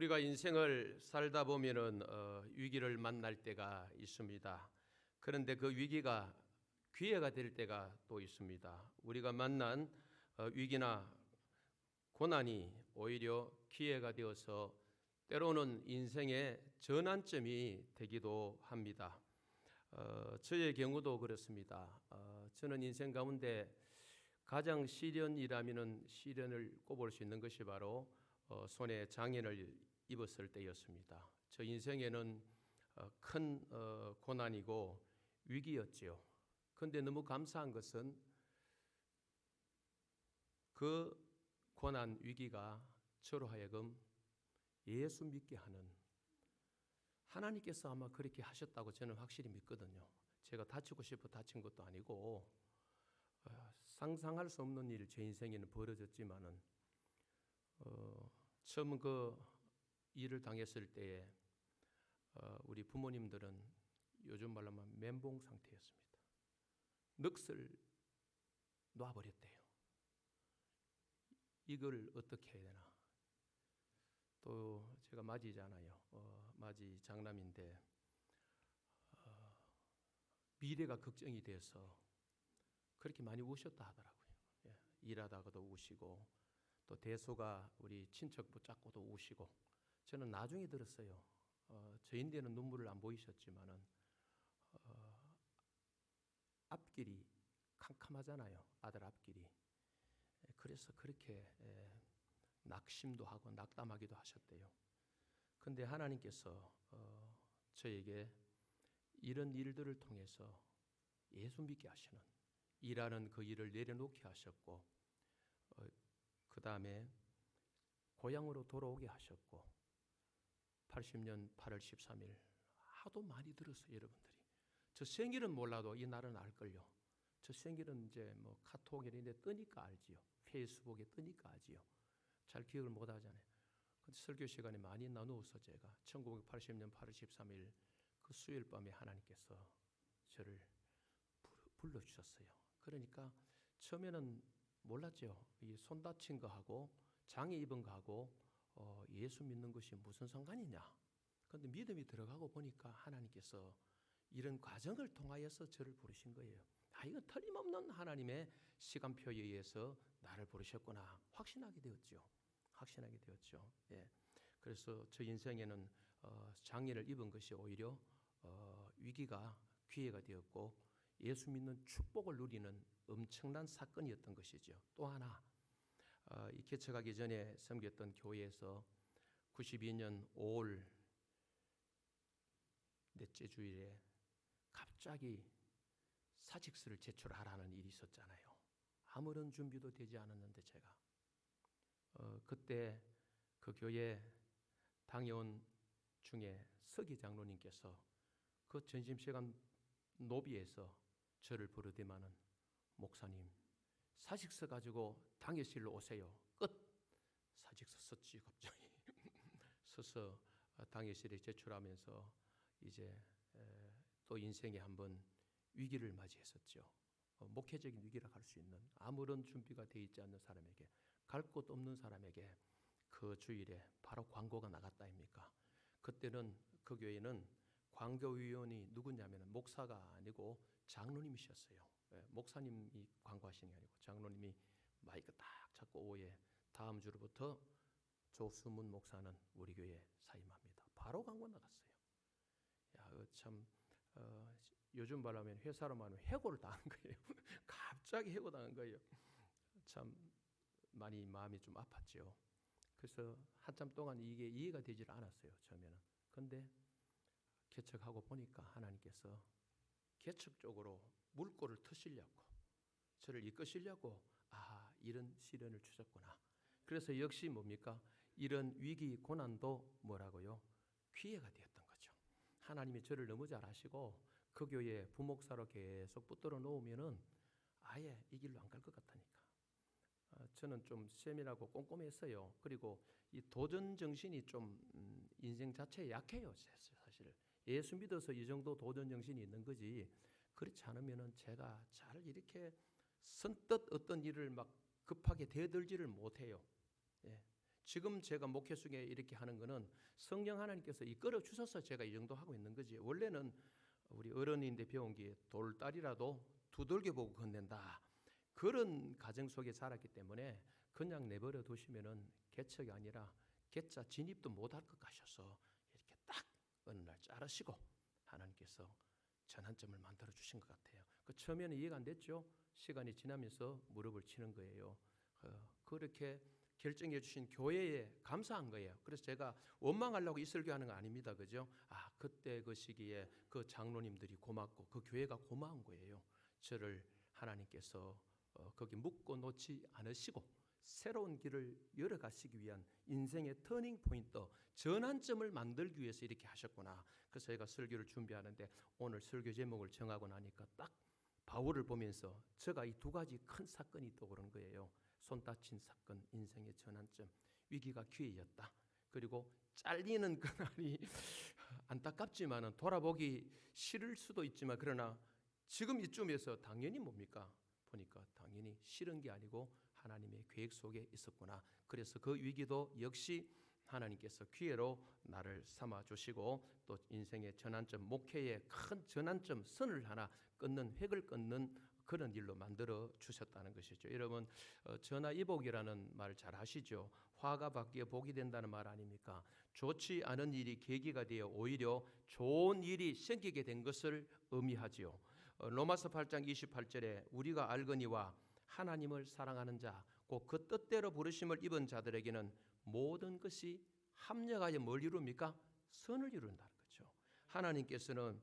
우리가 인생을 살다 보면은 위기를 만날 때가 있습니다. 그런데 그 위기가 기회가 될 때가 또 있습니다. 우리가 만난 위기나 고난이 오히려 기회가 되어서 때로는 인생의 전환점이 되기도 합니다. 저의 경우도 그렇습니다. 저는 인생 가운데 가장 시련이라면은 시련을 꼽을 수 있는 것이 바로 손에 장애를 입었을 때였습니다. 저 인생에는 큰 고난이고 위기였지요. 그런데 너무 감사한 것은 그 고난 위기가 저로 하여금 예수 믿게 하는, 하나님께서 아마 그렇게 하셨다고 저는 확실히 믿거든요. 제가 다치고 싶어 다친 것도 아니고 상상할 수 없는 일 제 인생에는 벌어졌지만은 처음 그 일을 당했을 때에 우리 부모님들은 요즘 말로 하면 멘붕 상태였습니다. 넋을 놔버렸대요. 이걸 어떻게 해야 되나. 또 제가 맞이잖아요. 맞이 장남인데 미래가 걱정이 돼서 그렇게 많이 우셨다 하더라고요. 일하다가도 우시고 또 대소가 우리 친척 붙잡고도 우시고. 저는 나중에 들었어요. 저인데는 눈물을 안 보이셨지만은 앞길이 캄캄하잖아요. 아들 앞길이. 그래서 그렇게 낙심도 하고 낙담하기도 하셨대요. 그런데 하나님께서 저에게 이런 일들을 통해서 예수 믿게 하시는, 일하는 그 일을 내려놓게 하셨고 그 다음에 고향으로 돌아오게 하셨고 80년 8월 13일 하도 많이 들었어요. 여러분들이 저 생일은 몰라도 이 날은 알걸요. 저 생일은 이제 뭐 카톡이나 뜨니까 알지요. 페이스북에 뜨니까 알지요. 잘 기억을 못 하잖아요. 근데 설교 시간에 많이 나누어서 제가 1980년 8월 13일 그 수요일 밤에 하나님께서 저를 불러주셨어요. 그러니까 처음에는 몰랐죠. 이 손 다친 거하고 장애 입은 거하고 예수 믿는 것이 무슨 상관이냐. 그런데 믿음이 들어가고 보니까 하나님께서 이런 과정을 통하여서 저를 부르신 거예요. 이건 틀림없는 하나님의 시간표에 의해서 나를 부르셨구나 확신하게 되었죠. 확신하게 되었죠. 예. 그래서 저 인생에는 장애를 입은 것이 오히려 위기가 기회가 되었고 예수 믿는 축복을 누리는 엄청난 사건이었던 것이죠. 또 하나, 이 개척하기 전에 섬겼던 교회에서 92년 5월 넷째 주일에 갑자기 사직서를 제출하라는 일이 있었잖아요. 아무런 준비도 되지 않았는데 제가 그때 그 교회 당회원 중에 서기 장로님께서 그 점심시간 노비에서 저를 부르더만은 목사님 사직서 가지고 당회실로 오세요. 끝. 사직서 썼지 갑자기. 서서 당회실에 제출하면서 이제 또 인생에 한번 위기를 맞이했었죠. 목회적인 위기라고 할 수 있는, 아무런 준비가 되어 있지 않는 사람에게, 갈 곳 없는 사람에게 그 주일에 바로 광고가 나갔다 아닙니까? 그때는 그 교회는 광고위원이 누구냐면 목사가 아니고 장로님이셨어요. 목사님이 광고하시는 게 아니고 장로님이 마이크 딱 잡고 오후에 다음 주로부터 조수문 목사는 우리 교회에 사임합니다. 바로 광고 나갔어요. 참 요즘 말하면 회사로 말하면 해고를 당한 거예요. 갑자기 해고당한 거예요. 참 많이 마음이 좀 아팠죠. 그래서 한참 동안 이게 이해가 되질 않았어요. 처음에는. 그런데 개척하고 보니까 하나님께서 개척 쪽으로 물꼬를 트시려고, 저를 이끄시려고 이런 시련을 주셨구나. 그래서 역시 뭡니까? 이런 위기 고난도 뭐라고요? 기회가 되었던 거죠. 하나님이 저를 너무 잘 아시고 그 교회에 부목사로 계속 붙들어 놓으면은 아예 이 길로 안 갈 것 같으니까. 저는 좀 세밀하고 꼼꼼했어요. 그리고 이 도전 정신이 좀 인생 자체에 약해요. 사실 예수 믿어서 이 정도 도전 정신이 있는 거지. 그렇지 않으면은 제가 잘 이렇게 선뜻 어떤 일을 막 급하게 대들지를 못해요. 예. 지금 제가 목회 중에 이렇게 하는 거는 성령 하나님께서 이끌어 주셔서 제가 이 정도 하고 있는 거지. 원래는 우리 어른인데 배운 게 돌다리라도 두들겨 보고 건넨다. 그런 가정 속에 자랐기 때문에 그냥 내버려 두시면은 개척이 아니라 개자 진입도 못할 것 같아서 이렇게 딱 어느 날 자르시고 하나님께서 전환점을 만들어 주신 것 같아요. 그 처음에는 이해가 안 됐죠. 시간이 지나면서 무릎을 치는 거예요. 그렇게 결정해 주신 교회에 감사한 거예요. 그래서 제가 원망하려고 이 설교하는 거 아닙니다. 그죠? 그때 그 시기에 그 장로님들이 고맙고 그 교회가 고마운 거예요. 저를 하나님께서 거기 묶고 놓지 않으시고 새로운 길을 열어가시기 위한 인생의 터닝 포인트, 전환점을 만들기 위해서 이렇게 하셨구나. 그래서 제가 설교를 준비하는데 오늘 설교 제목을 정하고 나니까 딱 바울을 보면서 제가 이 두 가지 큰 사건이 떠오른 거예요. 손 다친 사건, 인생의 전환점, 위기가 기회였다. 그리고 잘리는 그날이 안타깝지만 돌아보기 싫을 수도 있지만 그러나 지금 이쯤에서 당연히 뭡니까? 보니까 당연히 싫은 게 아니고 하나님의 계획 속에 있었구나. 그래서 그 위기도 역시 하나님께서 기회로 나를 삼아 주시고 또 인생의 전환점, 목회의 큰 전환점 선을 하나 끊는, 획을 끊는 그런 일로 만들어 주셨다는 것이죠. 여러분 전화위복이라는 말 잘 아시죠? 화가 바뀌어 복이 된다는 말 아닙니까? 좋지 않은 일이 계기가 되어 오히려 좋은 일이 생기게 된 것을 의미하지요. 로마서 8장 28절에 우리가 알거니와 하나님을 사랑하는 자, 곧 그 뜻대로 부르심을 입은 자들에게는 모든 것이 합력하여 뭘 이룹니까? 선을 이룬다는 거죠. 하나님께서는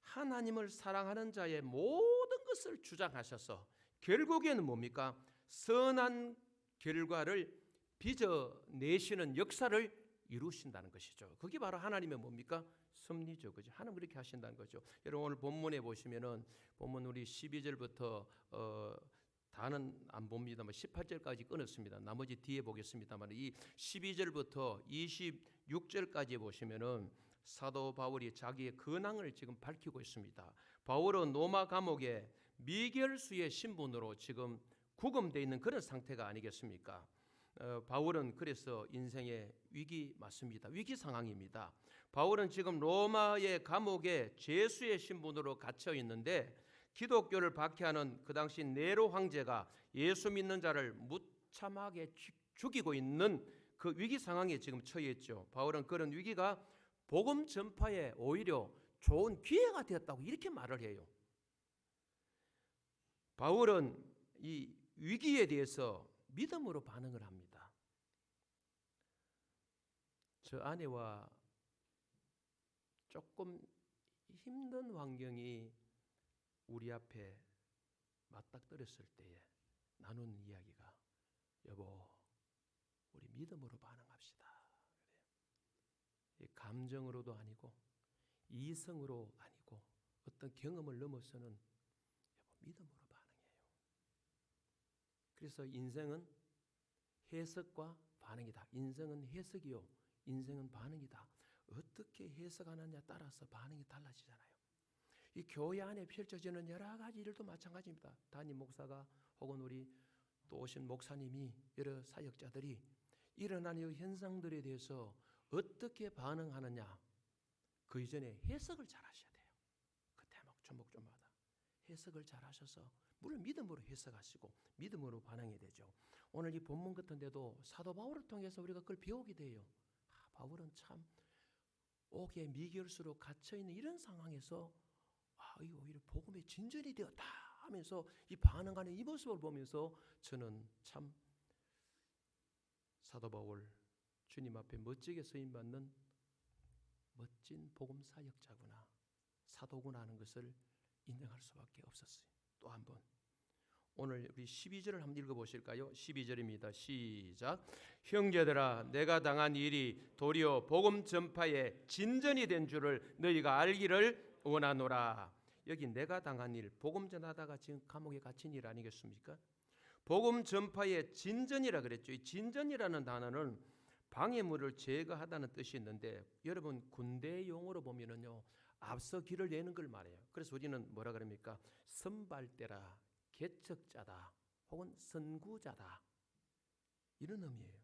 하나님을 사랑하는 자의 모든 것을 주장하셔서 결국에는 뭡니까? 선한 결과를 빚어내시는 역사를 이루신다는 것이죠. 그게 바로 하나님의 뭡니까? 섭리죠. 그죠? 하나님 그렇게 하신다는 거죠. 여러분 오늘 본문에 보시면은 본문 우리 12절부터 다는 안 봅니다만 18절까지 끊었습니다. 나머지 뒤에 보겠습니다만 이 12절부터 26절까지 보시면은 사도 바울이 자기의 근황을 지금 밝히고 있습니다. 바울은 로마 감옥에 미결수의 신분으로 지금 구금되어 있는 그런 상태가 아니겠습니까? 바울은 그래서 인생의 위기 맞습니다. 위기 상황입니다. 바울은 지금 로마의 감옥에 죄수의 신분으로 갇혀 있는데 기독교를 박해하는 그 당시 네로 황제가 예수 믿는 자를 무참하게 죽이고 있는 그 위기 상황에 지금 처해 있죠. 바울은 그런 위기가 복음 전파에 오히려 좋은 기회가 되었다고 이렇게 말을 해요. 바울은 이 위기에 대해서 믿음으로 반응을 합니다. 저 아내와 조금 힘든 환경이 우리 앞에 맞닥뜨렸을 때에 나눈 이야기가 여보 우리 믿음으로 반응합시다. 그래요. 감정으로도 아니고 이성으로 아니고 어떤 경험을 넘어서는 여보 믿음으로 반응해요. 그래서 인생은 해석과 반응이다. 인생은 해석이요. 인생은 반응이다. 어떻게 해석하느냐에 따라서 반응이 달라지잖아요. 이 교회 안에 펼쳐지는 여러 가지 일도 마찬가지입니다. 담임 목사가 혹은 우리 또 오신 목사님이 여러 사역자들이 일어나는 현상들에 대해서 어떻게 반응하느냐 그 이전에 해석을 잘 하셔야 돼요. 그 대목 조목조마다 해석을 잘 하셔서 물론 믿음으로 해석하시고 믿음으로 반응해야 되죠. 오늘 이 본문 같은데도 사도 바울을 통해서 우리가 그걸 배우게 돼요. 바울은 참 옥에 미결수로 갇혀있는 이런 상황에서 이거 오히려 복음의 진전이 되었다 하면서 이 반응하는 이 모습을 보면서 저는 참 사도 바울 주님 앞에 멋지게 쓰임받는 멋진 복음 사역자구나 사도구나 하는 것을 인정할 수밖에 없었어요. 또 한 번 오늘 우리 12절을 한번 읽어보실까요? 12절입니다. 시작. 형제들아 내가 당한 일이 도리어 복음 전파에 진전이 된 줄을 너희가 알기를 원하노라. 여기 내가 당한 일, 복음 전하다가 지금 감옥에 갇힌 일 아니겠습니까? 복음 전파의 진전이라 그랬죠. 이 진전이라는 단어는 방해물을 제거하다는 뜻이 있는데 여러분 군대 용어로 보면은요 앞서 길을 내는 걸 말해요. 그래서 우리는 뭐라 그럽니까? 선발대라, 개척자다, 혹은 선구자다 이런 의미예요.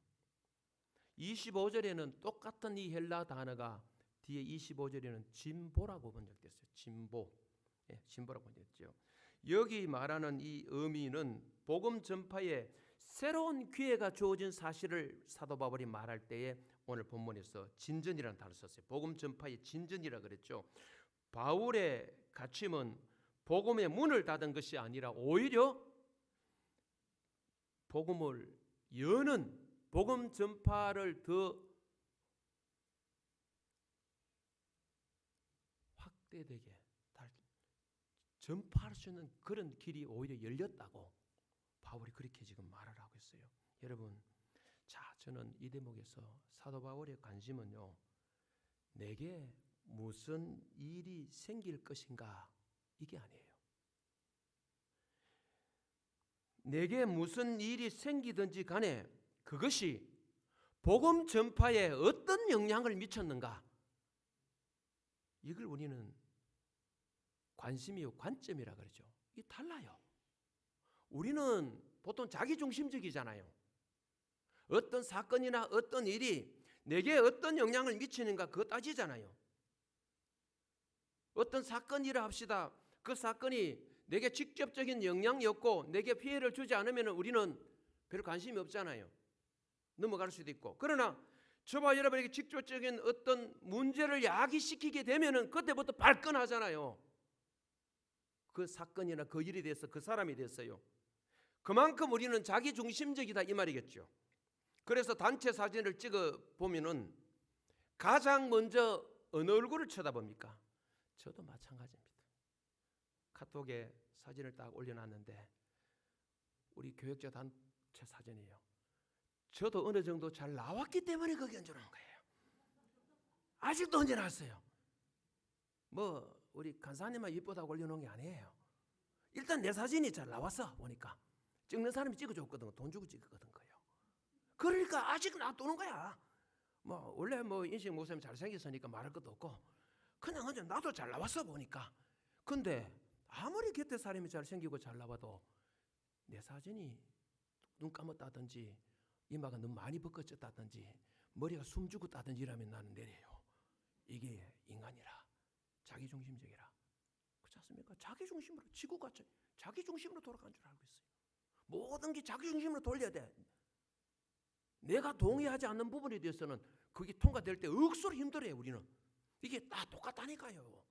25절에는 똑같은 이 헬라 단어가 뒤에 25절에는 진보라고 번역됐어요. 진보. 예, 진보라고 번역됐죠. 여기 말하는 이 의미는 복음 전파에 새로운 기회가 주어진 사실을 사도 바울이 말할 때에 오늘 본문에서 진전이라는 단어를 썼어요. 복음 전파의 진전이라 그랬죠. 바울의 가침은 복음의 문을 닫은 것이 아니라 오히려 복음을 여는 복음 전파를 더 확대되게 전파할 수 있는 그런 길이 오히려 열렸다고 바울이 그렇게 지금 말을 하고 있어요. 여러분, 자, 저는 이 대목에서 사도 바울의 관심은요, 내게 무슨 일이 생길 것인가 이게 아니에요. 내게 무슨 일이 생기든지 간에 그것이 복음 전파에 어떤 영향을 미쳤는가, 이걸 우리는 관심이요 관점이라 그러죠. 이게 달라요. 우리는 보통 자기중심적이잖아요. 어떤 사건이나 어떤 일이 내게 어떤 영향을 미치는가 그거 따지잖아요. 어떤 사건이라 합시다. 그 사건이 내게 직접적인 영향이 없고 내게 피해를 주지 않으면 우리는 별 관심이 없잖아요. 넘어갈 수도 있고. 그러나 저와 여러분에게 직접적인 어떤 문제를 야기시키게 되면은 그때부터 발끈하잖아요. 그 사건이나 그 일에 대해서 그 사람이 됐어요. 그만큼 우리는 자기중심적이다 이 말이겠죠. 그래서 단체 사진을 찍어 보면은 가장 먼저 어느 얼굴을 쳐다봅니까? 저도 마찬가지입니다. 카톡에 사진을 딱 올려놨는데 우리 교역자 단체 사진이에요. 저도 어느 정도 잘 나왔기 때문에 거기 얹어놓은 거예요. 아직도 얹어놨어요. 뭐 우리 간사님만 이쁘다고 올려놓은 게 아니에요. 일단 내 사진이 잘 나왔어 보니까 찍는 사람이 찍어줬거든. 돈 주고 찍었거든 거예요. 그러니까 아직 놔두는 거야. 뭐 원래 뭐 인식 목사님 잘생겼으니까 말할 것도 없고 그냥 언제 나도 잘 나왔어 보니까. 근데 아무리 곁에 사람이 잘생기고 잘 나와도 내 사진이 눈 감았다든지 이마가 너무 많이 벗겨졌다든지 머리가 숨 죽었다든지 이러면 나는 내려요. 이게 인간이라 자기중심적이라 그렇지 않습니까? 자기중심으로 지구가 자기중심으로 돌아가는 줄 알고 있어요. 모든 게 자기중심으로 돌려야 돼. 내가 동의하지 않는 부분에 대해서는 그게 통과될 때 억수로 힘들어요. 우리는 이게 다 똑같다니까요.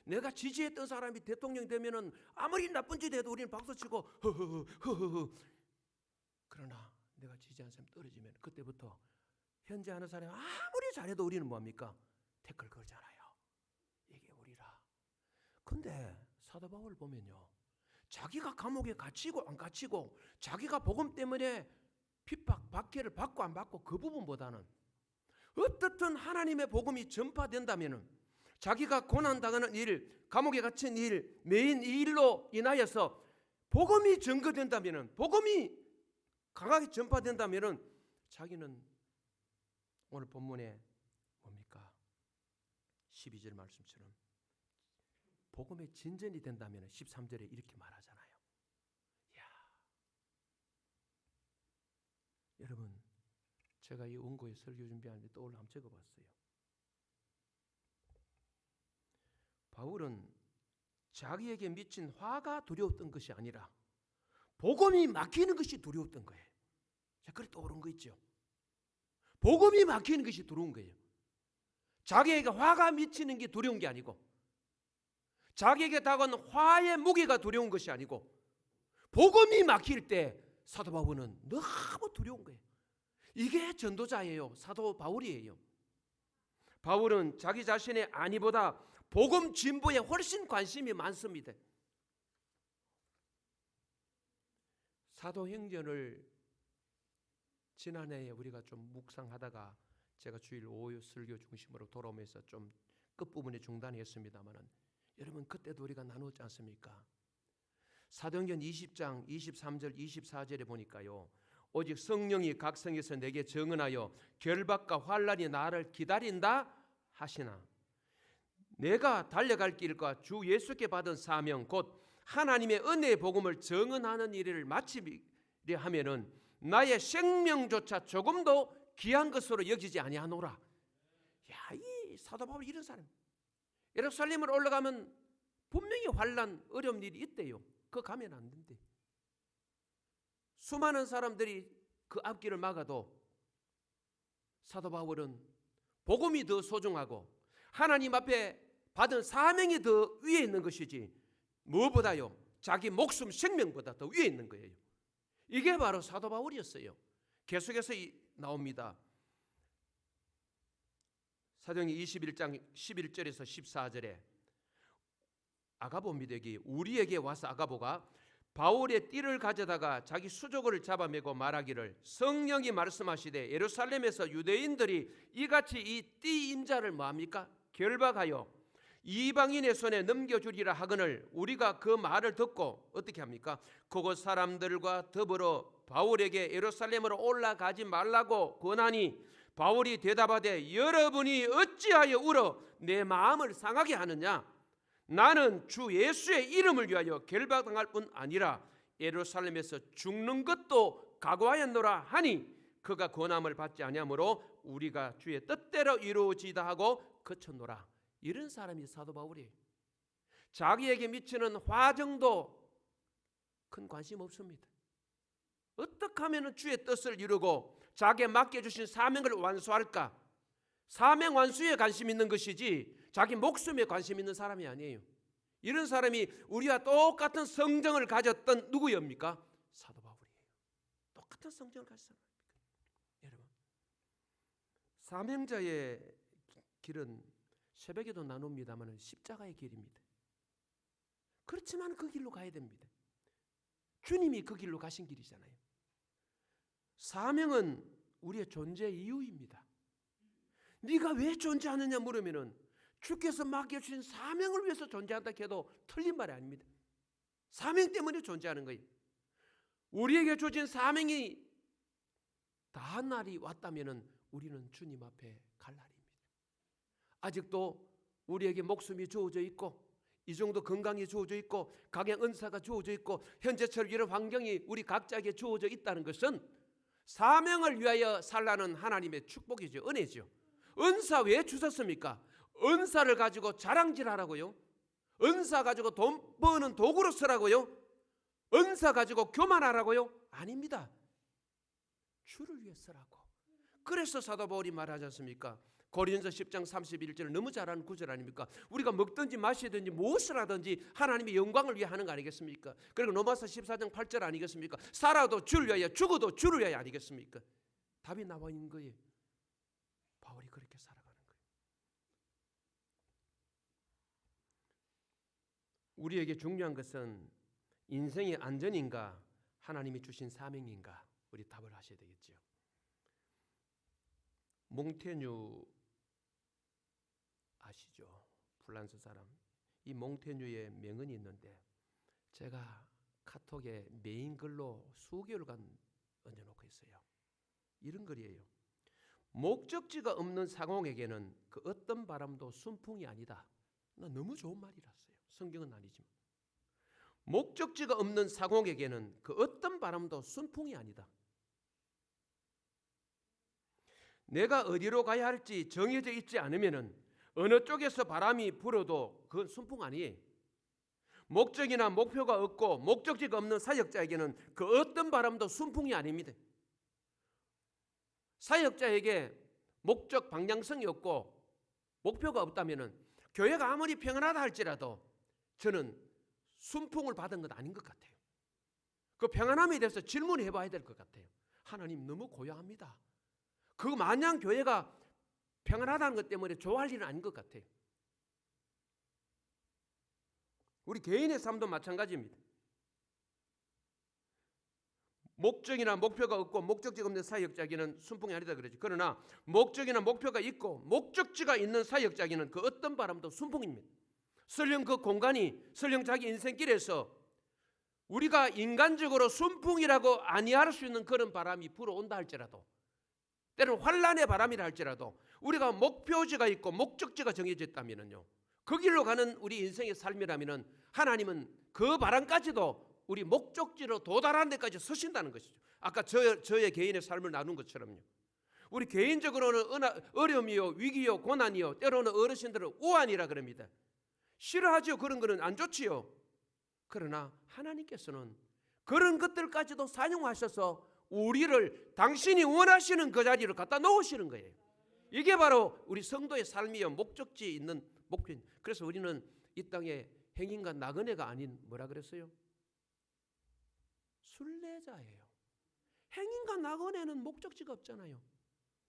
내가 지지했던 사람이 대통령이 되면은 아무리 나쁜 짓 해도 우리는 박수치고 허허허허. 그러나 내가 지지한 사람이 떨어지면 그때부터 현재 하는 사람이 아무리 잘해도 우리는 뭐합니까? 댓글 걸잖아요. 이게 우리라. 근데 사도 바울 보면요, 자기가 감옥에 갇히고 안 갇히고 자기가 복음 때문에 핍박 박해를 받고 안 받고 그 부분보다는 어떻든 하나님의 복음이 전파된다면은 자기가 고난당하는 일, 감옥에 갇힌 일, 매인 이 일로 인하여서 복음이 증거된다면은, 복음이 강하게 전파된다면은 자기는 오늘 본문에 뭡니까? 12절 말씀처럼 복음의 진전이 된다면 13절에 이렇게 말하잖아요. 이야. 여러분, 제가 이 원고에 설교 준비하는데 떠올라 한번 적어봤어요. 바울은 자기에게 미친 화가 두려웠던 것이 아니라 복음이 막히는 것이 두려웠던 거예요. 자, 그래 떠오른 거 있죠. 복음이 막히는 것이 두려운 거예요. 자기에게 화가 미치는 게 두려운 게 아니고, 자기에게 다가오는 화의 무게가 두려운 것이 아니고, 복음이 막힐 때 사도 바울은 너무 두려운 거예요. 이게 전도자예요. 사도 바울이에요. 바울은 자기 자신의 안위보다 복음 진보에 훨씬 관심이 많습니다. 사도행전을 지난해에 우리가 좀 묵상하다가 제가 주일 오후 설교 중심으로 돌아오면서 좀 끝부분에 중단했습니다만은 여러분 그때도 우리가 나누었지 않습니까? 사도행전 20장 23절 24절에 보니까요, 오직 성령이 각 성에서 내게 증언하여 결박과 환난이 나를 기다린다 하시나 내가 달려갈 길과 주 예수께 받은 사명 곧 하나님의 은혜의 복음을 증언하는 일을 마치려 하면은 나의 생명조차 조금도 귀한 것으로 여기지 아니하노라. 야, 이 사도 바울 이런 사람. 예루살렘을 올라가면 분명히 환난, 어려운 일이 있대요. 그거 가면 안 된대. 수많은 사람들이 그 앞길을 막아도 사도 바울은 복음이 더 소중하고 하나님 앞에 받은 사명이 더 위에 있는 것이지 무엇보다요, 자기 목숨 생명보다 더 위에 있는 거예요. 이게 바로 사도 바울이었어요. 계속해서 나옵니다. 사도행전 21장 11절에서 14절에 아가보 미대기 우리에게 와서 아가보가 바울의 띠를 가져다가 자기 수족을 잡아매고 말하기를 성령이 말씀하시되 예루살렘에서 유대인들이 이같이 이 띠 임자를 뭐합니까? 결박하여 이방인의 손에 넘겨주리라 하거늘 우리가 그 말을 듣고 어떻게 합니까? 그곳 사람들과 더불어 바울에게 예루살렘으로 올라가지 말라고 권하니 바울이 대답하되 여러분이 어찌하여 울어 내 마음을 상하게 하느냐? 나는 주 예수의 이름을 위하여 결박당할 뿐 아니라 예루살렘에서 죽는 것도 각오하였노라 하니 그가 권함을 받지 아니하므로 우리가 주의 뜻대로 이루어지다 하고 그쳤노라. 이런 사람이 사도 바울이에요. 자기에게 미치는 화정도 큰 관심 없습니다. 어떻게 하면 주의 뜻을 이루고 자기에 맡겨주신 사명을 완수할까? 사명 완수에 관심 있는 것이지 자기 목숨에 관심 있는 사람이 아니에요. 이런 사람이 우리와 똑같은 성정을 가졌던 누구입니까? 사도 바울이에요. 똑같은 성정을 가진 사람입니까? 여러분, 사명자의 길은 새벽에도 나눕니다만 십자가의 길입니다. 그렇지만 그 길로 가야 됩니다. 주님이 그 길로 가신 길이잖아요. 사명은 우리의 존재 이유입니다. 네가 왜 존재하느냐 물으면은 주께서 맡겨주신 사명을 위해서 존재한다 해도 틀린 말이 아닙니다. 사명 때문에 존재하는 거예요. 우리에게 주어진 사명이 다한 날이 왔다면은 우리는 주님 앞에 갈 날입니다. 아직도 우리에게 목숨이 주어져 있고 이 정도 건강이 주어져 있고 강한 은사가 주어져 있고 현재처럼 이런 환경이 우리 각자에게 주어져 있다는 것은 사명을 위하여 살라는 하나님의 축복이죠. 은혜죠. 은사 왜 주셨습니까? 은사를 가지고 자랑질하라고요? 은사 가지고 돈 버는 도구로 쓰라고요? 은사 가지고 교만하라고요? 아닙니다. 주를 위해 쓰라고. 그래서 사도 바울이 말하지 않습니까? 고린도서 10장 31절 너무 잘 아는 구절 아닙니까? 우리가 먹든지 마시든지 무엇을 하든지 하나님의 영광을 위해 하는 거 아니겠습니까? 그리고 로마서 14장 8절 아니겠습니까? 살아도 주를 위하여 죽어도 주를 위하여 아니겠습니까? 답이 나와 있는 거예요. 바울이 그렇게 살아가는 거예요. 우리에게 중요한 것은 인생의 안전인가 하나님이 주신 사명인가 우리 답을 하셔야 되겠죠. 몽테뉴 아시죠? 프랑스 사람. 이 몽테뉴의 명언이 있는데 제가 카톡에 메인 글로 수개월간 얹어놓고 있어요. 이런 글이에요. 목적지가 없는 상황에게는 그 어떤 바람도 순풍이 아니다. 나 너무 좋은 말이랐어요. 성경은 아니지만 목적지가 없는 상황에게는 그 어떤 바람도 순풍이 아니다. 내가 어디로 가야 할지 정해져 있지 않으면은 어느 쪽에서 바람이 불어도 그건 순풍 아니에요. 목적이나 목표가 없고 목적지가 없는 사역자에게는 그 어떤 바람도 순풍이 아닙니다. 사역자에게 목적 방향성이 없고 목표가 없다면은 교회가 아무리 평안하다 할지라도 저는 순풍을 받은 건 아닌 것 같아요. 그 평안함에 대해서 질문해 봐야 될 것 같아요. 하나님 너무 고요합니다. 그 마냥 교회가 평안하다는 것 때문에 좋아할 일은 아닌 것 같아요. 우리 개인의 삶도 마찬가지입니다. 목적이나 목표가 없고 목적지가 없는 사역자에게는 순풍이 아니다 그러죠. 그러나 목적이나 목표가 있고 목적지가 있는 사역자에게는 그 어떤 바람도 순풍입니다. 설령 그 공간이 설령 자기 인생길에서 우리가 인간적으로 순풍이라고 아니할 수 있는 그런 바람이 불어온다 할지라도 때로는 환란의 바람이라 할지라도 우리가 목표지가 있고 목적지가 정해져 있다면요, 그 길로 가는 우리 인생의 삶이라면은 하나님은 그 바람까지도 우리 목적지로 도달하는 데까지 서신다는 것이죠. 아까 저의 개인의 삶을 나눈 것처럼요. 우리 개인적으로는 어려움이요, 위기요, 고난이요, 때로는 어르신들은 우환이라 그럽니다. 싫어하죠. 그런 거는 안 좋지요. 그러나 하나님께서는 그런 것들까지도 사용하셔서 우리를 당신이 원하시는 그 자리로 갖다 놓으시는 거예요. 이게 바로 우리 성도의 삶이요, 목적지 있는 목표인. 그래서 우리는 이 땅에 행인과 나그네가 아닌 뭐라 그랬어요? 순례자예요. 행인과 나그네는 목적지가 없잖아요.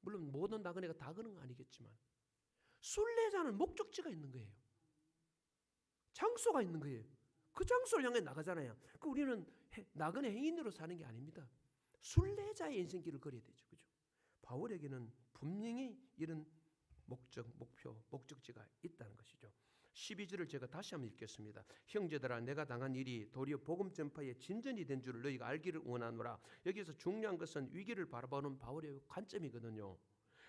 물론 모든 나그네가 다 그런 건 아니겠지만 순례자는 목적지가 있는 거예요. 장소가 있는 거예요. 그 장소를 향해 나가잖아요. 그 우리는 나그네 행인으로 사는 게 아닙니다. 순례자의 인생길을 걸어야 되죠. 그죠? 바울에게는 분명히 이런 목표, 목적지가 있다는 것이죠. 12절을 제가 다시 한번 읽겠습니다. 형제들아, 내가 당한 일이 도리어 복음 전파에 진전이 된 줄을 너희가 알기를 원하노라. 여기서 중요한 것은 위기를 바라보는 바울의 관점이거든요.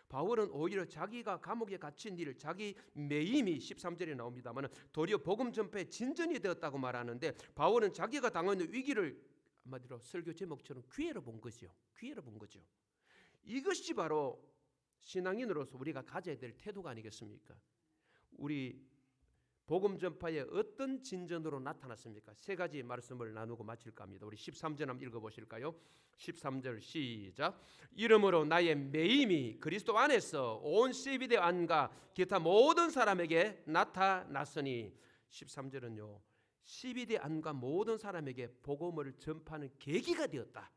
바울은 오히려 자기가 감옥에 갇힌 일, 자기 매임이 13절에 나옵니다만 도리어 복음 전파에 진전이 되었다고 말하는데, 바울은 자기가 당하는 위기를 한마디로 설교 제목처럼 기회로 본 거죠. 기회로 본 거죠. 이것이 바로 신앙인으로서 우리가 가져야 될 태도가 아니겠습니까? 우리 복음 전파에 어떤 진전으로 나타났습니까? 세 가지 말씀을 나누고 마칠까 합니다. 우리 13절 한번 읽어보실까요? 13절 시작. 이러므로 나의 매임이 그리스도 안에서 온 세비대 안과 기타 모든 사람에게 나타났으니, 13절은요, 세비대 안과 모든 사람에게 복음을 전파하는 계기가 되었다.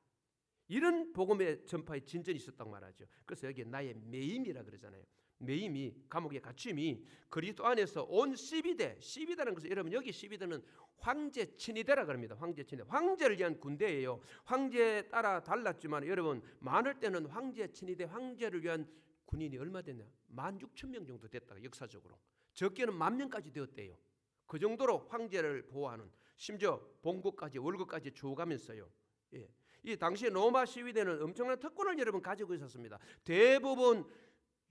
이런 복음의 전파의 진전이 있었다고 말하죠. 그래서 여기 나의 매임이라 그러잖아요. 매임이, 감옥의 갇힘이 그리스도 안에서 온 시비대라는 것은, 여러분 여기 시비대는 황제 친위대라 그럽니다. 황제 친위대, 황제를 위한 군대예요. 황제에 따라 달랐지만 여러분 많을 때는 황제 친위대, 황제를 위한 군인이 얼마 됐냐? 16,000명 정도 됐다. 역사적으로 적게는 10,000명까지 되었대요. 그 정도로 황제를 보호하는, 심지어 봉급까지 월급까지 주어가면서요. 예. 이 당시 로마 시위대는 엄청난 특권을 여러분 가지고 있었습니다. 대부분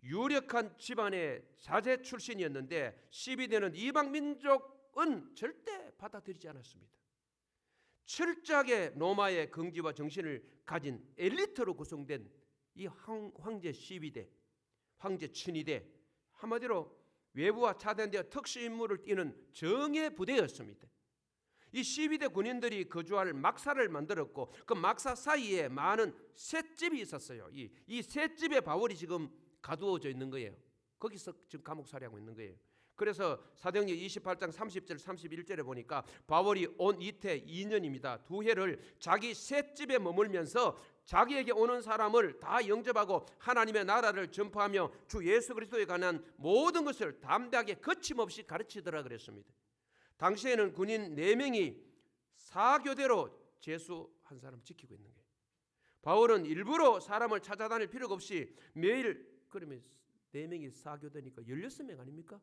유력한 집안의 자제 출신이었는데 시비대는 이방 민족은 절대 받아들이지 않았습니다. 철저하게 로마의 긍지와 정신을 가진 엘리트로 구성된 이 황제 시비대, 황제 친위대, 한마디로 외부와 차단되어 특수임무를 띠는 정예 부대였습니다. 이 시비대 군인들이 거주할 막사를 만들었고 그 막사 사이에 많은 셋집이 있었어요. 이 셋집에 바울이 지금 가두어져 있는 거예요. 거기서 지금 감옥살이하고 있는 거예요. 그래서 사도행전 28장 30절 31절에 보니까 바울이 온 이태 2년입니다. 2해를 자기 셋집에 머물면서 자기에게 오는 사람을 다 영접하고 하나님의 나라를 전파하며 주 예수 그리스도에 관한 모든 것을 담대하게 거침없이 가르치더라 그랬습니다. 당시에는 군인 4명이 사교대로 제수한 사람 지키고 있는 거예요. 바울은 일부러 사람을 찾아다닐 필요가 없이 매일, 그러면 4명이 사교대니까 16명 아닙니까?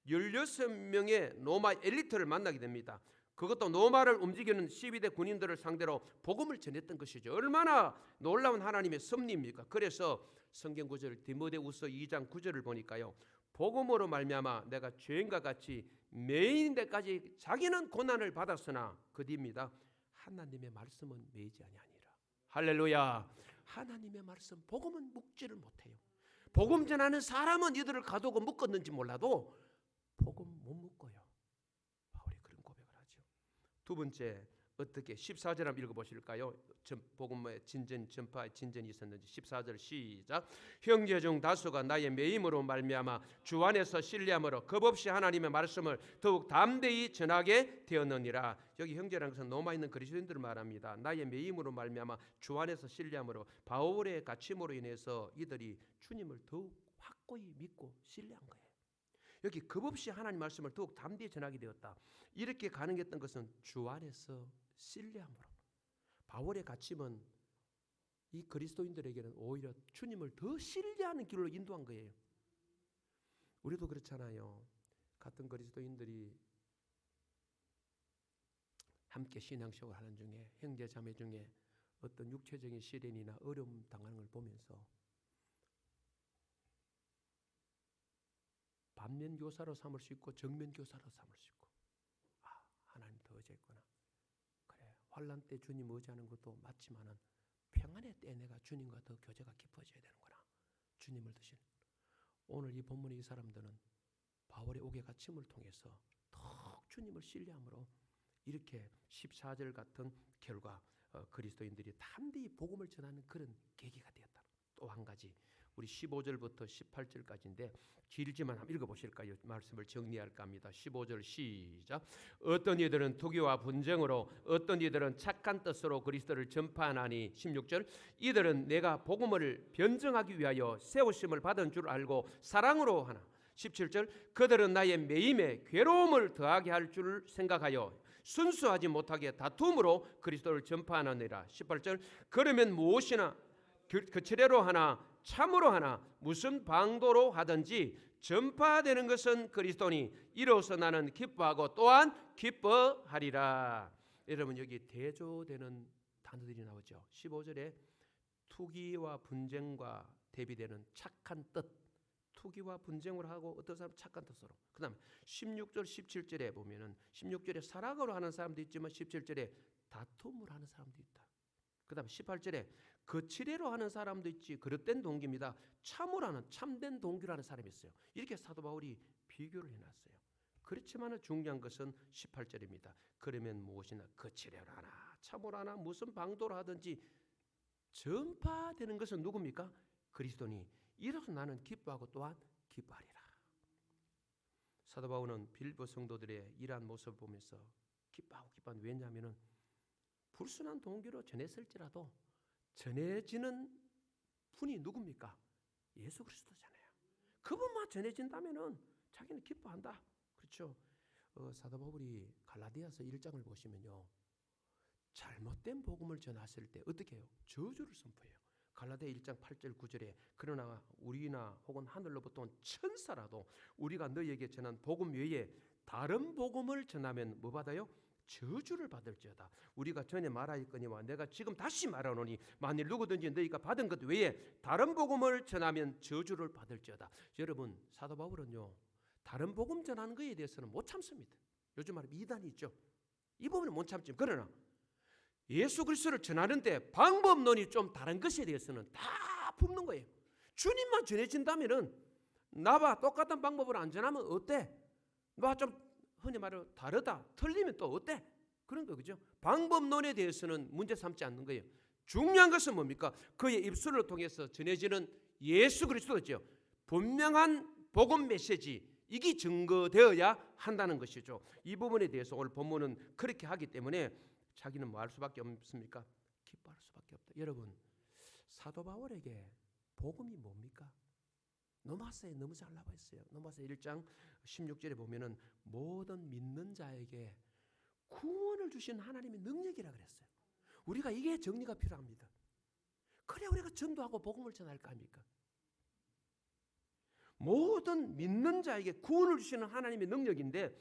16명의 로마 엘리트를 만나게 됩니다. 그것도 로마를 움직이는 시비대 군인들을 상대로 복음을 전했던 것이죠. 얼마나 놀라운 하나님의 섭리입니까? 그래서 성경 구절 디모데후서 2장 9절을 보니까요, 복음으로 말미암아 내가 죄인과 같이 매인 데까지 자기는 고난을 받았으나 그 뒤입니다. 하나님의 말씀은 매이지 아니하니라. 할렐루야. 하나님의 말씀, 복음은 묶지를 못해요. 복음 전하는 사람은 이들을 가두고 묶었는지 몰라도 복음 못 묶어요. 바울이 그런 고백을 하죠. 두 번째, 어떻게 14절 한번 읽어보실까요? 복음의 진전, 전파의 진전이 있었는지 14절 시작. 형제 중 다수가 나의 매임으로 말미암아 주 안에서 신뢰함으로 겁없이 하나님의 말씀을 더욱 담대히 전하게 되었느니라. 여기 형제라는 것은 로마에 있는 그리스도인들을 말합니다. 나의 매임으로 말미암아 주 안에서 신뢰함으로, 바울의 갇힘으로 인해서 이들이 주님을 더욱 확고히 믿고 신뢰한 거예요. 여기 겁없이 하나님 말씀을 더욱 담대히 전하게 되었다. 이렇게 가능했던 것은 주 안에서 신뢰함으로. 바울의 갇힘은 이 그리스도인들에게는 오히려 주님을 더 신뢰하는 길로 인도한 거예요. 우리도 그렇잖아요. 같은 그리스도인들이 함께 신앙생활 하는 중에 형제 자매 중에 어떤 육체적인 시련이나 어려움 당하는 걸 보면서 반면 교사로 삼을 수 있고 정면 교사로 삼을 수 있고, 하나님 더 의지했구나. 그래, 환난 때 주님 의지하는 것도 맞지만은 평안의 때 내가 주님과 더 교제가 깊어져야 되는구나. 주님을 드신. 오늘 이 본문의 이 사람들은 바울의 옥에 갇힘을 통해서 더욱 주님을 신뢰함으로 이렇게 14절 같은 결과, 그리스도인들이 담대히 복음을 전하는 그런 계기가 되었다. 또 한 가지, 우리 15절부터 18절까지인데 길지만 한번 읽어보실까요? 말씀을 정리할까 합니다. 15절 시작. 어떤 이들은 투기와 분쟁으로, 어떤 이들은 착한 뜻으로 그리스도를 전파하나니. 16절. 이들은 내가 복음을 변증하기 위하여 세우심을 받은 줄 알고 사랑으로 하나. 17절. 그들은 나의 매임에 괴로움을 더하게 할 줄 생각하여 순수하지 못하게 다툼으로 그리스도를 전파하느니라. 18절. 그러면 무엇이나 거칠애로 하나 참으로 하나 무슨 방도로 하든지 전파되는 것은 그리스도니 이로써 나는 기뻐하고 또한 기뻐하리라. 여러분, 여기 대조되는 단어들이 나오죠. 15절에 투기와 분쟁과 대비되는 착한 뜻, 투기와 분쟁을 하고 어떤 사람은 착한 뜻으로. 그 다음에 16절 17절에 보면은 16절에 사랑으로 하는 사람도 있지만 17절에 다툼을 하는 사람도 있다. 그 다음에 18절에 거칠애로 하는 사람도 있지, 그릇된 동기입니다. 참으로 하는, 참된 동기로 하는 사람이 있어요. 이렇게 사도 바울이 비교를 해놨어요. 그렇지만 중요한 것은 18절입니다. 그러면 무엇이나 거칠애로 하나 참으로 하나 무슨 방도로 하든지 전파되는 것은 누굽니까? 그리스도니 이로써 나는 기뻐하고 또한 기뻐하리라. 사도 바울은 빌보 성도들의 이러한 모습을 보면서 기뻐하고 기뻐하는, 왜냐하면 불순한 동기로 전했을지라도 전해지는 분이 누굽니까? 예수 그리스도잖아요. 그분만 전해진다면은 자기는 기뻐한다. 그렇죠? 사도 바울이 갈라디아서 1장을 보시면요, 잘못된 복음을 전했을 때 어떻게 해요? 저주를 선포해요. 갈라디아 1장 8절 9절에 그러나 우리나 혹은 하늘로부터 온 천사라도 우리가 너희에게 전한 복음 외에 다른 복음을 전하면 뭐 받아요? 저주를 받을지어다. 우리가 전에 말하였거니와 내가 지금 다시 말하노니 만일 누구든지 너희가 받은 것 외에 다른 복음을 전하면 저주를 받을지어다. 여러분, 사도 바울은요, 다른 복음 전하는 것에 대해서는 못 참습니다. 요즘 말에 미단이 있죠. 이 부분은 못 참지. 그러나 예수 그리스도를 전하는데 방법론이 좀 다른 것에 대해서는 다 품는 거예요. 주님만 전해진다면은 나와 똑같은 방법으로 안 전하면 어때? 나 좀 흔히 말하면 다르다, 틀리면 또 어때? 그런 거, 그죠? 방법론에 대해서는 문제 삼지 않는 거예요. 중요한 것은 뭡니까? 그의 입술을 통해서 전해지는 예수 그리스도죠. 분명한 복음 메시지, 이게 증거되어야 한다는 것이죠. 이 부분에 대해서 오늘 본문은 그렇게 하기 때문에 자기는 뭐 할 수밖에 없습니까? 기뻐할 수밖에 없다. 여러분, 사도 바울에게 복음이 뭡니까? 노마스에 너무 잘 나와 있어요. 노마스 1장 16절에 보면은 모든 믿는 자에게 구원을 주신 하나님의 능력이라 그랬어요. 우리가 이게 정리가 필요합니다. 그래 우리가 전도하고 복음을 전할 거 아닙니까? 모든 믿는 자에게 구원을 주시는 하나님의 능력인데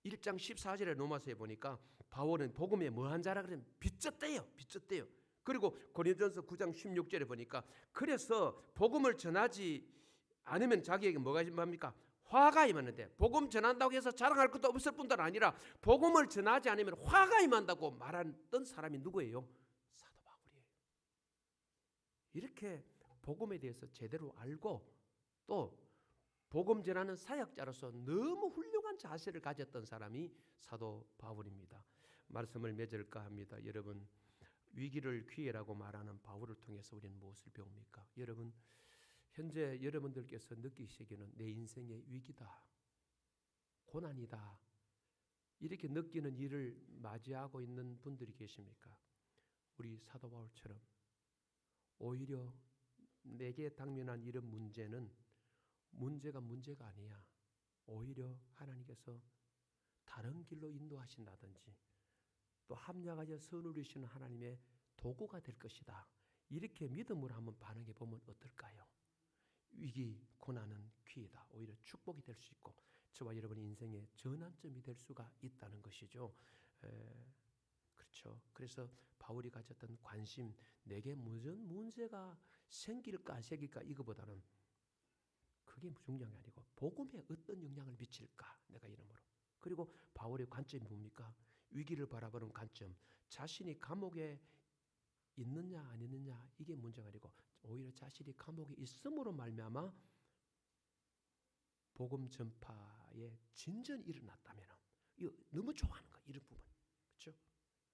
1장 14절에 로마서에 보니까 바울은 복음에 뭐한 자라 그러면 빚졌대요. 빚졌대요. 그리고 고린도전서 9장 16절에 보니까 그래서 복음을 전하지 않으면 자기에게 뭐가 임합니까? 화가 임하는데, 복음 전한다고 해서 자랑할 것도 없을 뿐만 아니라 복음을 전하지 않으면 화가 임한다고 말했던 사람이 누구예요? 사도 바울이에요. 이렇게 복음에 대해서 제대로 알고 또 복음 전하는 사역자로서 너무 훌륭한 자세를 가졌던 사람이 사도 바울입니다. 말씀을 맺을까 합니다. 여러분, 위기를 기회라고 말하는 바울을 통해서 우리는 무엇을 배웁니까? 여러분, 현재 여러분들께서 느끼시기는 내 인생의 위기다, 고난이다, 이렇게 느끼는 일을 맞이하고 있는 분들이 계십니까? 우리 사도 바울처럼 오히려 내게 당면한 이런 문제는 문제가 아니야. 오히려 하나님께서 다른 길로 인도하신다든지 또 합력하여 선을 이루시는 하나님의 도구가 될 것이다. 이렇게 믿음으로 한번 반응해 보면 어떨까요? 위기, 고난은 기회다. 오히려 축복이 될 수 있고 저와 여러분의 인생의 전환점이 될 수가 있다는 것이죠. 그렇죠. 그래서 바울이 가졌던 관심, 내게 무슨 문제가 생길까 이거보다는 그게 중요한 게 아니고 복음에 어떤 영향을 미칠까 내가 이름으로. 그리고 바울의 관점이 뭡니까? 위기를 바라보는 관점, 자신이 감옥에 있느냐 안 있느냐 이게 문제가 아니고 오히려 자신이 감옥에 있음으로 말미암아 복음 전파에 진전이 일어났다면 이거 너무 좋아하는 거야, 이런 부분. 그렇죠?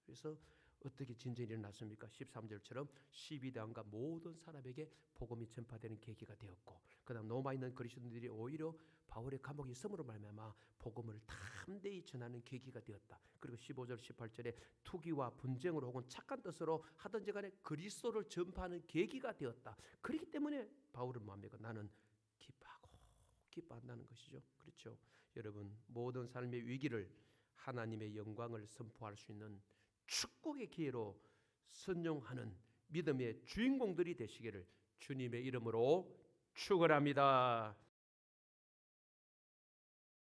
그래서 어떻게 진전이 일어났습니까? 13절처럼 12대왕과 모든 사람에게 복음이 전파되는 계기가 되었고, 그다음 로마에 있는 그리스도인들이 오히려 바울의 감옥에 있음으로 말미암아 복음을 담대히 전하는 계기가 되었다. 그리고 15절 18절에 투기와 분쟁으로 혹은 착한 뜻으로 하든지 간에 그리스도를 전파하는 계기가 되었다. 그렇기 때문에 바울은 뭡니까? 나는 기뻐한다는 것이죠. 그렇죠? 여러분, 모든 삶의 위기를 하나님의 영광을 선포할 수 있는 축복의 기회로 선용하는 믿음의 주인공들이 되시기를 주님의 이름으로 축원합니다.